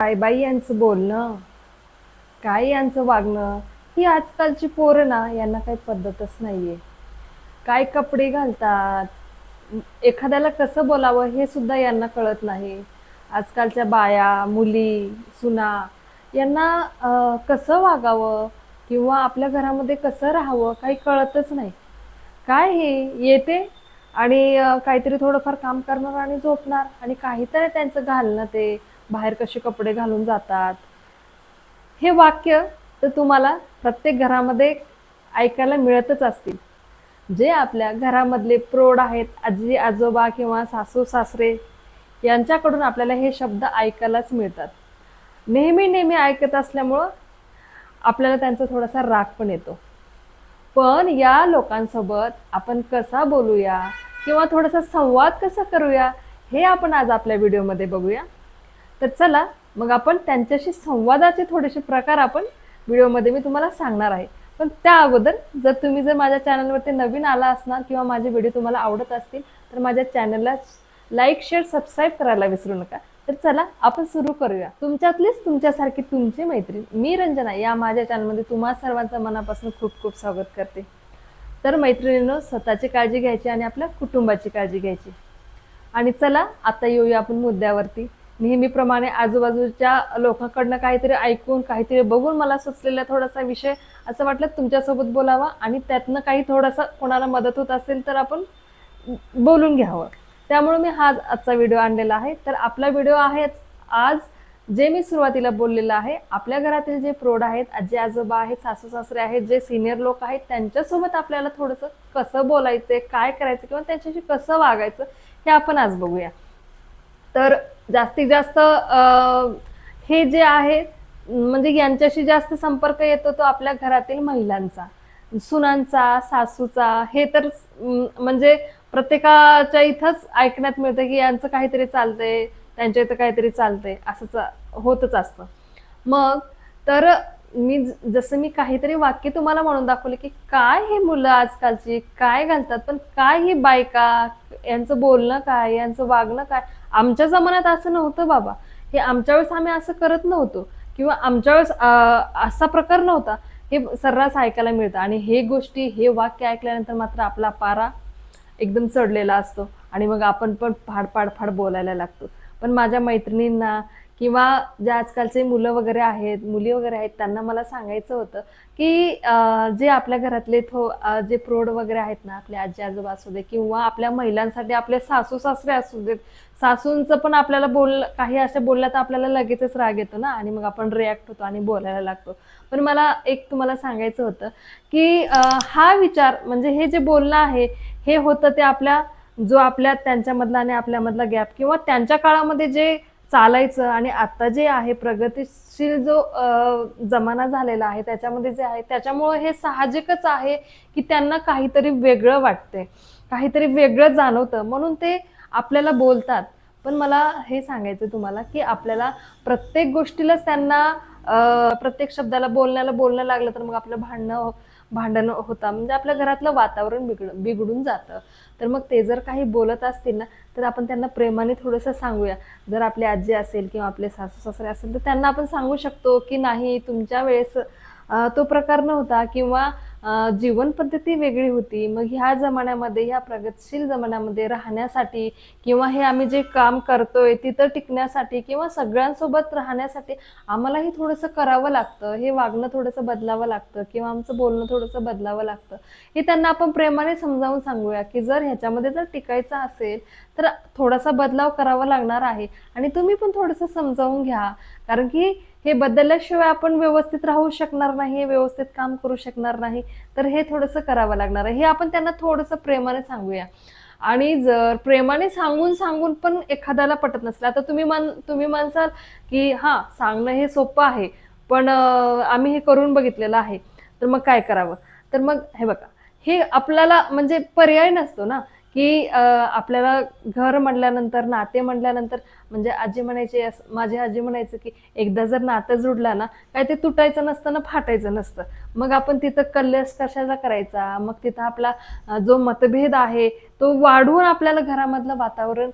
काय बाई यांचं बोलणं, काय यांचं वागणं, ही आजकालची पोरं ना यांना काही पद्धतच नाहीये. काय कपडे घालतात, एखाद्याला कसं बोलावं हे सुद्धा यांना कळत नाही. आजकालच्या बाया, मुली, सुना यांना कसं वागावं किंवा आपल्या घरामध्ये कसं राहावं काही कळतच नाही. काय हे येते आणि काहीतरी थोडंफार काम करणार आणि झोपणार आणि काहीतरी त्यांचं घालणं ते बाहेर कसे कपडे घालून जातात. हे वाक्य तर तुम्हाला प्रत्येक घरामध्ये ऐकायला मिळतच असतील. जे आपल्या घरामधले प्रौढ आहेत, आजी आजोबा किंवा सासू सासरे यांच्याकडून आपल्याला हे शब्द ऐकायलाच मिळतात. नेहमी नेहमी ऐकत असल्यामुळं आपल्याला त्यांचा थोडासा राग पण येतो. पण या लोकांसोबत आपण कसा बोलूया किंवा थोडासा संवाद कसा करूया हे आपण आज आपल्या व्हिडिओमध्ये बघूया. तर चला मग आपण त्यांच्याशी संवादाचे थोडेसे प्रकार आपण व्हिडिओमध्ये मी तुम्हाला सांगणार आहे. पण त्या अगोदर जर माझ्या चॅनलवरती नवीन आला असणार किंवा माझे व्हिडिओ तुम्हाला आवडत असतील तर माझ्या चॅनलला लाईक शेअर सबस्क्राईब करायला विसरू नका. तर चला आपण सुरू करूया. तुमच्यातलीच तुमच्यासारखी तुमची मैत्रीण मी रंजना या माझ्या चॅनलमध्ये तुम्हा सर्वांचं मनापासून खूप खूप स्वागत करते. तर मैत्रिणींनो, स्वतःची काळजी घ्यायची आणि आपल्या कुटुंबाची काळजी घ्यायची. आणि चला आता येऊया आपण मुद्द्यावरती. नेहमीप्रमाणे आजूबाजूच्या लोकांकडनं काहीतरी ऐकून काहीतरी बघून मला सुचलेला थोडासा विषय असं वाटलं तुमच्यासोबत बोलावा आणि त्यातनं काही थोडासा कोणाला मदत होत असेल तर आपण बोलून घ्यावं. त्यामुळे मी हा आजचा व्हिडिओ आणलेला आहे. तर आपला व्हिडिओ आहे आज जे मी सुरुवातीला बोललेलं आहे, आपल्या घरातील जे प्रौढ आहेत, आजी आजोबा आहेत, सासू सासरे आहेत, जे सिनियर लोक आहेत त्यांच्यासोबत आपल्याला थोडंसं कसं बोलायचं, काय करायचं किंवा त्यांच्याशी कसं वागायचं हे आपण आज बघूया. तर जास्तीत जास्त हे जे आहे म्हणजे यांच्याशी जास्त संपर्क येतो तो आपल्या घरातील महिलांचा, सुनांचा, सासूचा. हे तर म्हणजे प्रत्येकाच्या इथंच ऐकण्यात मिळतं की यांचं काहीतरी चालतंय, त्यांच्या इथं काहीतरी चालतंय, असंच होतच असतं. मग तर जसं मी काहीतरी वाक्य तुम्हाला म्हणून दाखवले की काय हे मुलं आजकालची काय घालतात, पण काय ही बायका, यांचं बोलणं काय, यांचं वागणं काय. आमच्या जमान्यात असं नव्हतं बाबा. हे आमच्या वेळेस आम्ही असं करत नव्हतो किंवा आमच्या वेळेस असा प्रकार नव्हता. हे सर्रास ऐकायला मिळतं आणि हे गोष्टी हे वाक्य ऐकल्यानंतर मात्र आपला पारा एकदम चढलेला असतो आणि मग आपण पण फाड बोलायला लागतो. पण माझ्या मैत्रिणींना किंवा ज्या आजकालचे मुलं वगैरे आहेत, मुली वगैरे आहेत, त्यांना मला सांगायचं होतं की जे आपल्या घरातले जे प्रौढ वगैरे आहेत ना, आपले आजी आजोबा असू दे किंवा आपल्या महिलांसाठी आपले सासू सासरे असू देत, सासूंचं पण आपल्याला काही असं बोललं तर आपल्याला लगेचच राग येतो ना आणि मग आपण रिॲक्ट होतो आणि बोलायला लागतो. पण मला एक तुम्हाला सांगायचं होतं की हा विचार म्हणजे हे जे बोलणं आहे हे होतं ते आपल्या त्यांच्यामधला आणि आपल्यामधला गॅप किंवा त्यांच्या काळामध्ये जे चालायचं आणि आता जे आहे प्रगतिशील जो जमाना झालेला आहे त्याच्यामध्ये जे आहे त्याच्यामुळे हे साहजिकच आहे की त्यांना काहीतरी वेगळं वाटते, काहीतरी वेगळं जाणवतं म्हणून ते आपल्याला बोलतात. पण मला हे सांगायचं तुम्हाला की आपल्याला प्रत्येक गोष्टीलाच त्यांना प्रत्येक शब्दाला बोलणं लागलं तर मग आपलं भांडण होतं म्हणजे आपल्या घरातलं वातावरण बिघडून जातं. तर मग ते जर काही बोलत असतील ना तर आपण त्यांना प्रेमाने थोडंसं सांगूया. जर आपली आजी असेल किंवा आपले सासू सासरे असेल तर त्यांना आपण सांगू शकतो की नाही, तुमच्या वेळेस तो प्रकार नव्हता किंवा जीवन पद्धती वेगळी होती. मग ह्या जमान्यामध्ये, ह्या प्रगतशील जमान्यामध्ये राहण्यासाठी किंवा हे आम्ही जे काम करतोय तिथं टिकण्यासाठी किंवा सगळ्यांसोबत राहण्यासाठी आम्हालाही थोडंसं करावं लागतं, हे वागणं थोडंसं बदलावं लागतं किंवा आमचं बोलणं थोडंसं बदलावं लागतं. हे त्यांना आपण प्रेमाने समजावून सांगूया की जर ह्याच्यामध्ये जर टिकायचं असेल तर थोडासा बदलाव करावा लागणार आहे आणि तुम्ही पण थोडंसं समजावून घ्या. कारण की हे बदलल्याशिवाय आपण व्यवस्थित राहू शकणार नाही, व्यवस्थित काम करू शकणार नाही. तर हे थोडंसं करावं लागणार आहे. हे आपण त्यांना थोडंसं प्रेमाने सांगूया. आणि जर प्रेमाने सांगून पण एखाद्याला पटत नसेल, आता तुम्ही म्हणसाल की हां, सांगणं हे सोपं आहे, पण आम्ही हे करून बघितलेलं आहे. तर मग काय करावं? तर मग हे बघा, हे आपल्याला म्हणजे पर्याय नसतो ना, की आपल्याला घर म्हटल्यानंतर, नाते म्हटल्यानंतर म्हणजे माझी आजी म्हणायची की एकदा जर नातं जुडलं ना, काय ते तुटायचं नसतं ना फाटायचं नसतं. मग आपण तिथं कलश कशाला करायचा? मग तिथं आपला जो मतभेद आहे तो वाढवून आपल्याला घरामधलं वातावरण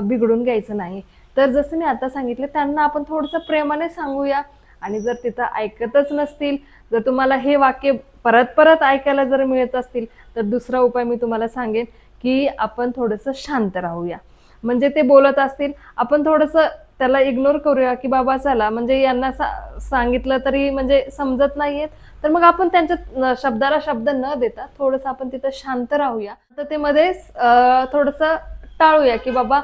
बिघडून घ्यायचं नाही. तर जसं मी आता सांगितलं, त्यांना आपण थोडंसं प्रेमाने सांगूया. आणि जर तिथं ऐकतच नसतील, जर तुम्हाला हे वाक्य परत परत ऐकायला जर मिळत असतील, तर दुसरा उपाय मी तुम्हाला सांगेन, की आपण थोडंसं शांत राहूया. म्हणजे ते बोलत असतील, आपण थोडंसं त्याला इग्नोर करूया, की बाबा चला, म्हणजे यांना सांगितलं तरी म्हणजे समजत नाहीये, तर मग आपण त्यांच्या शब्दाला शब्द न देता थोडंसं आपण तिथं शांत राहूया. तर ते मध्येच थोडंसं टाळूया, की बाबा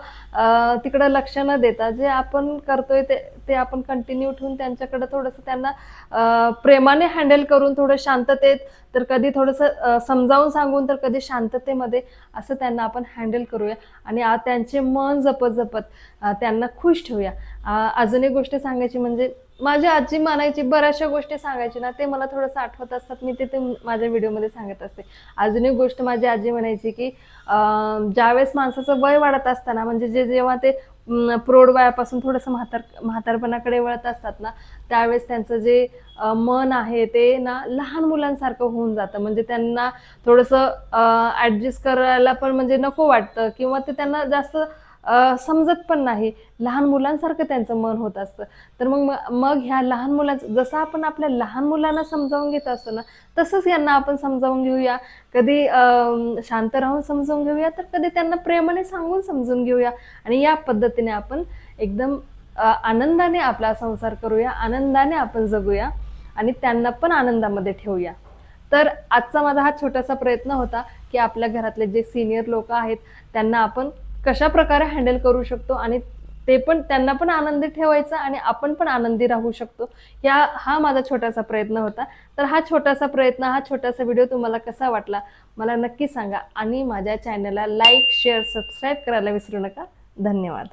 तिकडं लक्ष न देता जे आपण करतोय ते ते आपण कंटिन्यू ठेवून त्यांच्याकडे थोडंसं त्यांना प्रेमाने हँडल करून थोडं शांततेत, तर कधी थोडंसं समजावून सांगून, तर कधी शांततेमध्ये असं त्यांना आपण हँडल करूया. आणि त्यांचे मन जपत-जपत त्यांना खुश ठेवूया. अजून एक गोष्ट सांगायची म्हणजे माझी आजी म्हणायची, बऱ्याचशा गोष्टी सांगायची ना, ते मला थोडंसं आठवत असतात. मी ते माझ्या व्हिडिओमध्ये सांगत असते. अजून एक गोष्ट माझी आजी म्हणायची, की ज्यावेळेस माणसाचं वय वाढत असताना म्हणजे जेव्हा ते प्रौढ वयापासून थोडंसं म्हातारपणाकडे वळत असतात ना, त्यावेळेस त्यांचं जे मन आहे ते ना लहान मुलांसारखं होऊन जातं. म्हणजे त्यांना थोडंसं ॲडजस्ट करायला पण म्हणजे नको वाटतं किंवा ते त्यांना जास्त समजत पण नाही. लहान मुलांसारखं त्यांचं मन होत असतं. तर मग मग ह्या लहान मुलांचं जसं आपण आपल्या लहान मुलांना समजावून घेत असतो ना, तसंच यांना आपण समजावून घेऊया. कधी शांत राहून समजावून घेऊया, तर कधी त्यांना प्रेमाने सांगून समजून घेऊया. आणि या पद्धतीने आपण एकदम आनंदाने आपला संसार करूया, आनंदाने आपण जगूया आणि त्यांना पण आनंदामध्ये ठेवूया. तर आजचा माझा हा छोटासा प्रयत्न होता, की आपल्या घरातले जे सीनियर लोकं आहेत, त्यांना आपण कशाप्रकारे हँडल करू शकतो आणि ते पण त्यांना पण आनंदी ठेवायचं आणि आपण पण आनंदी राहू शकतो. हा माझा छोटासा प्रयत्न होता. तर हा छोटासा प्रयत्न, हा छोटासा व्हिडिओ तुम्हाला कसा वाटला, मला नक्की सांगा आणि माझ्या चॅनलला लाईक, शेअर, सबस्क्राईब करायला विसरू नका. धन्यवाद.